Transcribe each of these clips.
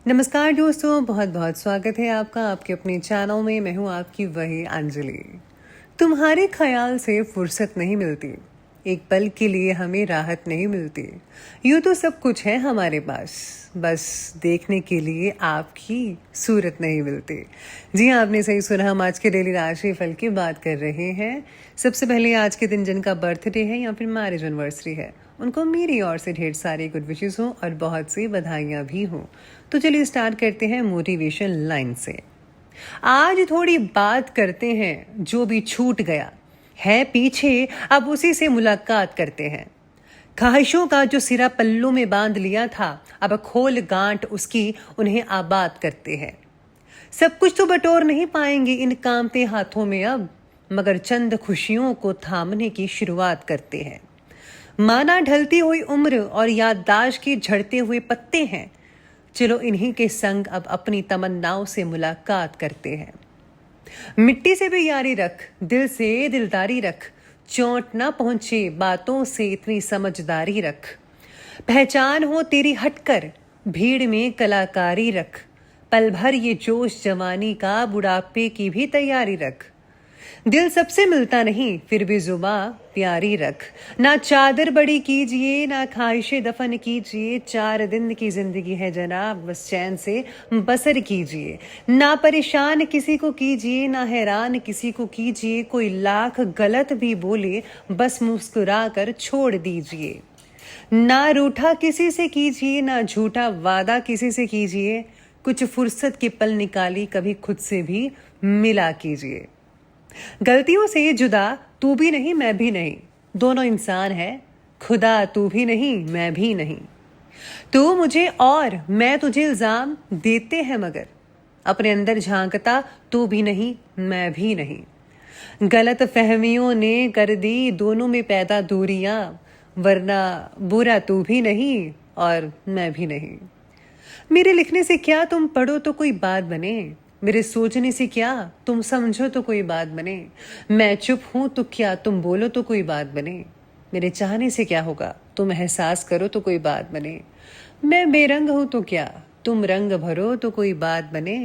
नमस्कार दोस्तों, बहुत बहुत स्वागत है आपका आपके अपने चैनल में। मैं हूँ आपकी वही अंजलि। तुम्हारे ख्याल से फुर्सत नहीं मिलती, एक पल के लिए हमें राहत नहीं मिलती। यूँ तो सब कुछ है हमारे पास, बस देखने के लिए आपकी सूरत नहीं मिलती। जी हाँ, आपने सही सुना। हम आज के डेली राशि फल की बात कर रहे हैं। सबसे पहले आज के दिन जिनका बर्थडे है या फिर मैरिज एनिवर्सरी है, उनको मेरी ओर से ढेर सारी गुड विशेस हों और बहुत सी बधाइयाँ भी हों। तो चलिए स्टार्ट करते हैं मोटिवेशन लाइन से। आज थोड़ी बात करते हैं, जो भी छूट गया है पीछे अब उसी से मुलाकात करते हैं। ख्वाहिशों का जो सिरा पल्लों में बांध लिया था, अब खोल गांठ उसकी उन्हें आबाद करते हैं। सब कुछ तो बटोर नहीं पाएंगे इन कांपते हाथों में अब, मगर चंद खुशियों को थामने की शुरुआत करते हैं। माना ढलती हुई उम्र और याददाश्त के झड़ते हुए पत्ते हैं, चलो इन्हीं के संग अब अपनी तमन्नाओं से मुलाकात करते हैं। मिट्टी से भी यारी रख, दिल से दिलदारी रख, चोट ना पहुंचे बातों से इतनी समझदारी रख। पहचान हो तेरी हटकर, भीड़ में कलाकारी रख। पल भर ये जोश जवानी का, बुढ़ापे की भी तैयारी रख। दिल सबसे मिलता नहीं, फिर भी जुबां प्यारी रख। ना चादर बड़ी कीजिए, ना ख्वाहिशें दफन कीजिए। 4 दिन की जिंदगी है जनाब, बस चैन से बसर कीजिए। ना परेशान किसी को कीजिए, ना हैरान किसी को कीजिए। कोई लाख गलत भी बोले, बस मुस्कुरा कर छोड़ दीजिए। ना रूठा किसी से कीजिए, ना झूठा वादा किसी से कीजिए। कुछ फुर्सत के पल निकाली, कभी खुद से भी मिला कीजिए। गलतियों से जुदा तू भी नहीं मैं भी नहीं, दोनों इंसान है। खुदा तू भी नहीं मैं भी नहीं। तू मुझे और मैं तुझे इल्जाम देते हैं, मगर अपने अंदर झांकता तू भी नहीं मैं भी नहीं। गलत फहमियों ने कर दी दोनों में पैदा दूरियां, वरना बुरा तू भी नहीं और मैं भी नहीं। मेरे लिखने से क्या तुम पढ़ो तो कोई बात बने, मेरे सोचने से क्या तुम समझो तो कोई बात बने। मैं चुप हूं तो क्या तुम बोलो तो कोई बात बने। मेरे चाहने से क्या होगा, तुम एहसास करो तो कोई बात बने। मैं बेरंग हूं तो क्या तुम रंग भरो तो कोई बात बने।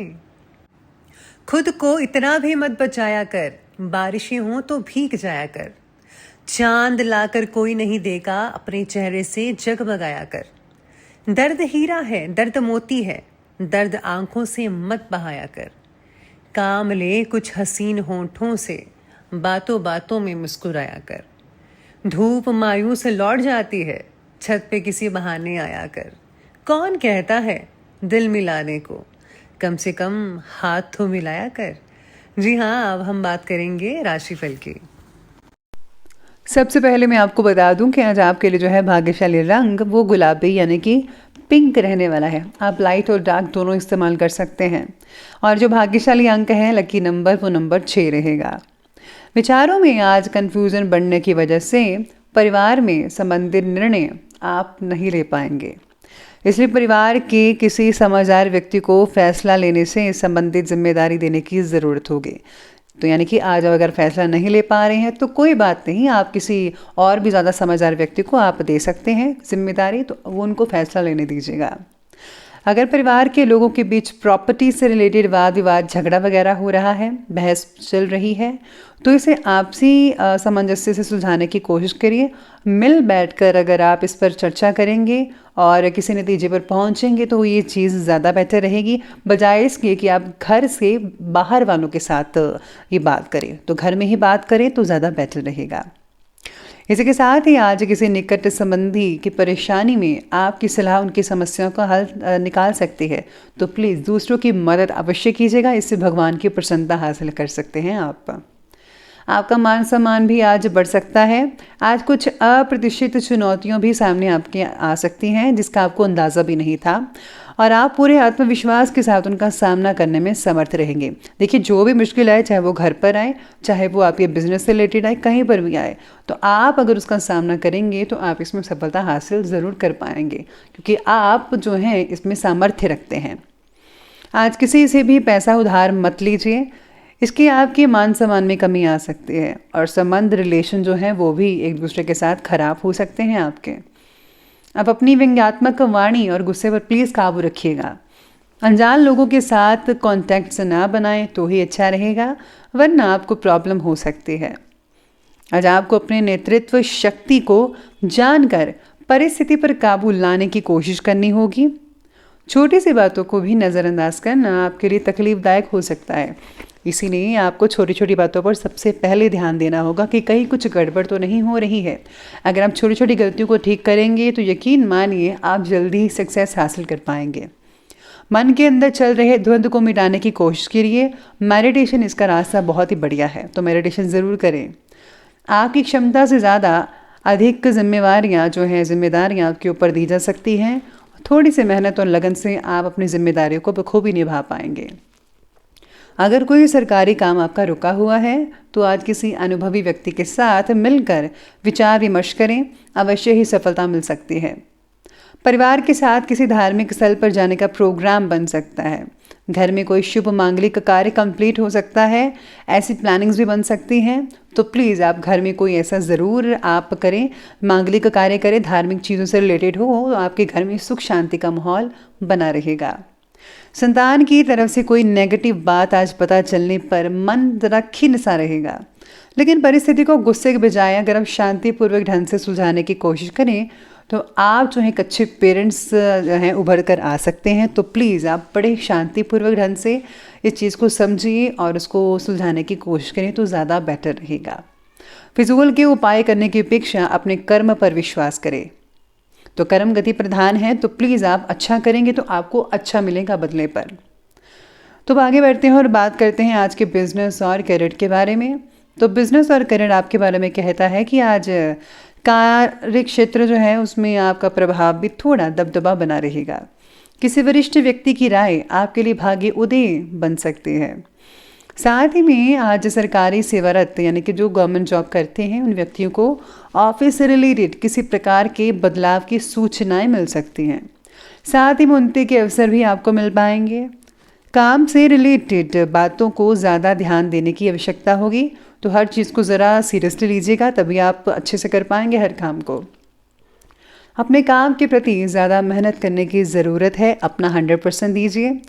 खुद को इतना भी मत बचाया कर, बारिशें हों तो भीग जाया कर। चांद लाकर कोई नहीं देगा, अपने चेहरे से जगमगाया कर। दर्द हीरा है, दर्द मोती है, दर्द आंखों से मत बहाया कर। काम ले कुछ हसीन होठों से, बातों बातों में मुस्कुराया कर। धूप मायूस लौट जाती है, छत पे किसी बहाने आया कर। कौन कहता है दिल मिलाने को, कम से कम हाथ तो मिलाया कर। जी हाँ, अब हम बात करेंगे राशिफल की। सबसे पहले मैं आपको बता दूं कि आज आपके लिए जो है भाग्यशाली रंग वो गुलाबी यानी कि पिंक रहने वाला है। आप लाइट और डार्क दोनों इस्तेमाल कर सकते हैं। और जो भाग्यशाली अंक है, लकी नंबर, वो नंबर 6 रहेगा। विचारों में आज कन्फ्यूज़न बढ़ने की वजह से परिवार में संबंधित निर्णय आप नहीं ले पाएंगे। इसलिए परिवार के किसी समझदार व्यक्ति को फैसला लेने से संबंधित जिम्मेदारी देने की ज़रूरत होगी। तो यानी कि आज अगर फैसला नहीं ले पा रहे हैं तो कोई बात नहीं, आप किसी और भी ज़्यादा समझदार व्यक्ति को आप दे सकते हैं जिम्मेदारी, तो वो उनको फैसला लेने दीजिएगा। अगर परिवार के लोगों के बीच प्रॉपर्टी से रिलेटेड वाद विवाद झगड़ा वगैरह हो रहा है, बहस चल रही है, तो इसे आपसी सामंजस्य से सुलझाने की कोशिश करिए। मिल बैठकर अगर आप इस पर चर्चा करेंगे और किसी नतीजे पर पहुंचेंगे तो ये चीज़ ज़्यादा बेहतर रहेगी, बजाय इसके कि आप घर से बाहर वालों के साथ ये बात करें। तो घर में ही बात करें तो ज़्यादा बेहतर रहेगा। इसी के साथ ही आज किसी निकट संबंधी की परेशानी में आपकी सलाह उनकी समस्याओं का हल निकाल सकती है। तो प्लीज़ दूसरों की मदद अवश्य कीजिएगा, इससे भगवान की प्रसन्नता हासिल कर सकते हैं आप। आपका मान सम्मान भी आज बढ़ सकता है। आज कुछ अप्रत्याशित चुनौतियां भी सामने आपके आ सकती हैं जिसका आपको अंदाज़ा भी नहीं था, और आप पूरे आत्मविश्वास के साथ उनका सामना करने में समर्थ रहेंगे। देखिए, जो भी मुश्किल आए, चाहे वो घर पर आए, चाहे वो आपके बिजनेस से रिलेटेड आए, कहीं पर भी आए, तो आप अगर उसका सामना करेंगे तो आप इसमें सफलता हासिल ज़रूर कर पाएंगे, क्योंकि आप जो हैं इसमें सामर्थ्य रखते हैं। आज किसी से भी पैसा उधार मत लीजिए, इसके आपके मान सम्मान में कमी आ सकती है, और संबंध रिलेशन जो है वो भी एक दूसरे के साथ खराब हो सकते हैं आपके। आप अपनी व्यंग्यात्मक वाणी और गुस्से पर प्लीज़ काबू रखिएगा। अनजान लोगों के साथ कॉन्टैक्ट ना बनाएं तो ही अच्छा रहेगा, वरना आपको प्रॉब्लम हो सकती है। आज आपको अपने नेतृत्व शक्ति को जानकर परिस्थिति पर काबू लाने की कोशिश करनी होगी। छोटी सी बातों को भी नज़रअंदाज करना आपके लिए तकलीफदायक हो सकता है, इसीलिए आपको छोटी छोटी बातों पर सबसे पहले ध्यान देना होगा कि कहीं कुछ गड़बड़ तो नहीं हो रही है। अगर आप छोटी छोटी गलतियों को ठीक करेंगे तो यकीन मानिए आप जल्दी ही सक्सेस हासिल कर पाएंगे। मन के अंदर चल रहे द्वंद्व को मिटाने की कोशिश कीजिए। मेडिटेशन इसका रास्ता बहुत ही बढ़िया है, तो मेडिटेशन ज़रूर करें। आपकी क्षमता से ज़्यादा अधिक जिम्मेदारियां आपके ऊपर दी जा सकती हैं। थोड़ी सी मेहनत और लगन से आप अपनी जिम्मेदारियों को बखूबी निभा पाएंगे। अगर कोई सरकारी काम आपका रुका हुआ है तो आज किसी अनुभवी व्यक्ति के साथ मिलकर विचार विमर्श करें, अवश्य ही सफलता मिल सकती है। परिवार के साथ किसी धार्मिक स्थल पर जाने का प्रोग्राम बन सकता है। घर में कोई शुभ मांगलिक कार्य कंप्लीट हो सकता है, ऐसी प्लानिंग्स भी बन सकती हैं। तो प्लीज़ आप घर में कोई ऐसा ज़रूर आप करें, मांगलिक कार्य करें, धार्मिक चीज़ों से रिलेटेड हो, तो आपके घर में सुख शांति का माहौल बना रहेगा। संतान की तरफ से कोई नेगेटिव बात आज पता चलने पर मन ज़रा खिन्न सा रहेगा, लेकिन परिस्थिति को गुस्से के बजाय अगर आप शांतिपूर्वक ढंग से सुलझाने की कोशिश करें तो आप जो हैं एक अच्छे पेरेंट्स जो हैं उभर कर आ सकते हैं। तो प्लीज़ आप बड़े शांतिपूर्वक ढंग से इस चीज़ को समझिए और उसको सुलझाने की कोशिश करें तो ज़्यादा बेटर रहेगा। फिजूल के उपाय करने की अपेक्षा अपने कर्म पर विश्वास करें। तो कर्म गति प्रधान है, तो प्लीज़ आप अच्छा करेंगे तो आपको अच्छा मिलेगा बदले पर। तो अब आगे बढ़ते हैं और बात करते हैं आज के बिजनेस और करियर के बारे में। तो बिजनेस और करियर आपके बारे में कहता है कि आज कार्य क्षेत्र जो है उसमें आपका प्रभाव भी थोड़ा दबदबा बना रहेगा। किसी वरिष्ठ व्यक्ति की राय आपके लिए भाग्य उदय बन सकती है। साथ ही में आज सरकारी सेवारत यानी कि जो गवर्नमेंट जॉब करते हैं उन व्यक्तियों को ऑफिस से रिलेटेड किसी प्रकार के बदलाव की सूचनाएं मिल सकती हैं। साथ ही में उन्नति के अवसर भी आपको मिल पाएंगे। काम से रिलेटेड बातों को ज़्यादा ध्यान देने की आवश्यकता होगी, तो हर चीज़ को ज़रा सीरियसली लीजिएगा, तभी आप अच्छे से कर पाएंगे हर काम को। अपने काम के प्रति ज़्यादा मेहनत करने की ज़रूरत है, अपना 100% दीजिए।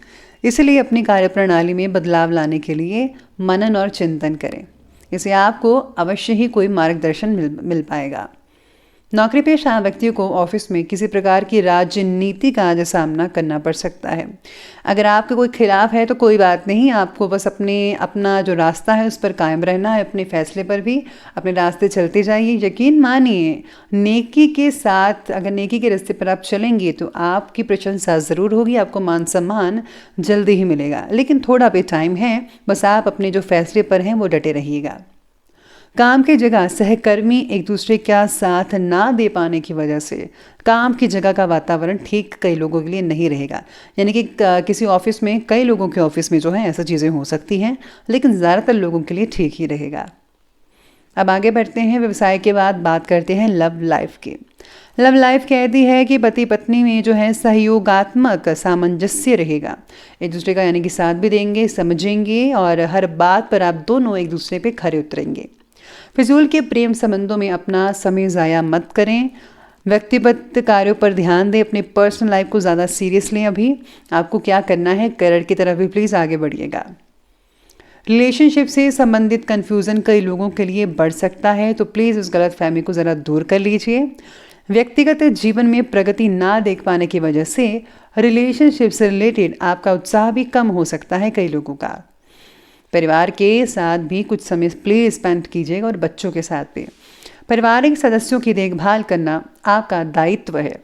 इसलिए अपनी कार्यप्रणाली में बदलाव लाने के लिए मनन और चिंतन करें, इससे आपको अवश्य ही कोई मार्गदर्शन मिल पाएगा। नौकरी पेशा व्यक्तियों को ऑफिस में किसी प्रकार की राजनीति का आज सामना करना पड़ सकता है। अगर आपके कोई खिलाफ है तो कोई बात नहीं, आपको बस अपना जो रास्ता है उस पर कायम रहना है, अपने फैसले पर भी अपने रास्ते चलते जाइए। यकीन मानिए नेकी के साथ अगर नेकी के रास्ते पर आप चलेंगे तो आपकी प्रशंसा ज़रूर होगी, आपको मान सम्मान जल्दी ही मिलेगा। लेकिन थोड़ा भी टाइम है, बस आप अपने जो फैसले पर हैं वो डटे रहिएगा। काम की जगह सहकर्मी एक दूसरे का साथ ना दे पाने की वजह से काम की जगह का वातावरण ठीक कई लोगों के लिए नहीं रहेगा। यानी कि किसी ऑफिस में, कई लोगों के ऑफिस में जो है ऐसा चीज़ें हो सकती हैं, लेकिन ज़्यादातर लोगों के लिए ठीक ही रहेगा। अब आगे बढ़ते हैं, व्यवसाय के बाद बात करते हैं लव लाइफ की। लव लाइफ कहती है कि पति पत्नी में जो है सहयोगात्मक सामंजस्य रहेगा। एक दूसरे का यानी कि साथ भी देंगे, समझेंगे और हर बात पर आप दोनों एक दूसरे पे खरे उतरेंगे। फिजूल के प्रेम संबंधों में अपना समय ज़ाया मत करें। व्यक्तिगत कार्यों पर ध्यान दें, अपनी पर्सनल लाइफ को ज़्यादा सीरियस लें। अभी आपको क्या करना है, करियर की तरफ भी प्लीज़ आगे बढ़िएगा। रिलेशनशिप से संबंधित कन्फ्यूज़न कई लोगों के लिए बढ़ सकता है, तो प्लीज़ उस गलतफहमी को ज़रा दूर कर लीजिए। व्यक्तिगत जीवन में प्रगति ना देख पाने की वजह से रिलेशनशिप से रिलेटेड आपका उत्साह भी कम हो सकता है कई लोगों का। परिवार के साथ भी कुछ समय प्लीज स्पेंड कीजिएगा और बच्चों के साथ भी। पारिवारिक सदस्यों की देखभाल करना आपका दायित्व है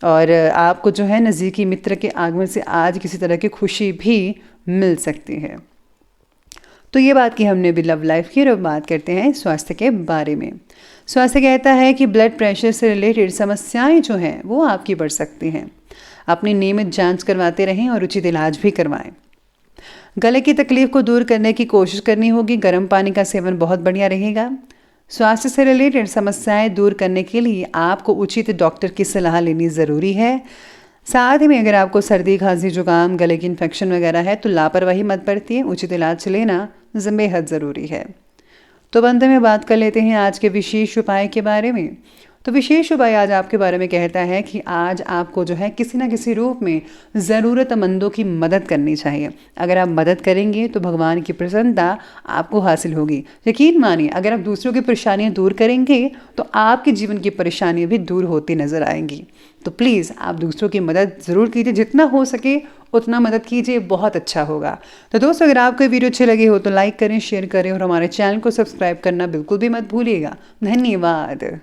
और आपको जो है नज़दीकी मित्र के आगमन से आज किसी तरह की खुशी भी मिल सकती है। तो ये बात की हमने भी लव लाइफ की, और बात करते हैं स्वास्थ्य के बारे में। स्वास्थ्य कहता है कि ब्लड प्रेशर से रिलेटेड समस्याएं जो हैं वो आपकी बढ़ सकती हैं। अपनी नियमित जांच करवाते रहें और उचित इलाज भी करवाएं। गले की तकलीफ को दूर करने की कोशिश करनी होगी। गर्म पानी का सेवन बहुत बढ़िया रहेगा। स्वास्थ्य से रिलेटेड समस्याएं दूर करने के लिए आपको उचित डॉक्टर की सलाह लेनी ज़रूरी है। साथ ही में अगर आपको सर्दी, खांसी, जुकाम, गले की इन्फेक्शन वगैरह है तो लापरवाही मत बरतिए, उचित इलाज लेना बेहद ज़रूरी है। तो अंत में बात कर लेते हैं आज के विशेष उपाय के बारे में। तो विशेष उपाय आज आपके बारे में कहता है कि आज आपको जो है किसी ना किसी रूप में ज़रूरतमंदों की मदद करनी चाहिए। अगर आप मदद करेंगे तो भगवान की प्रसन्नता आपको हासिल होगी। यकीन मानिए, अगर आप दूसरों की परेशानियां दूर करेंगे तो आपके जीवन की परेशानियां भी दूर होती नजर आएंगी। तो प्लीज़ आप दूसरों की मदद ज़रूर कीजिए, जितना हो सके उतना मदद कीजिए, बहुत अच्छा होगा। तो दोस्तों, अगर आपको वीडियो अच्छी लगी हो तो लाइक करें, शेयर करें और हमारे चैनल को सब्सक्राइब करना बिल्कुल भी मत भूलिएगा। धन्यवाद।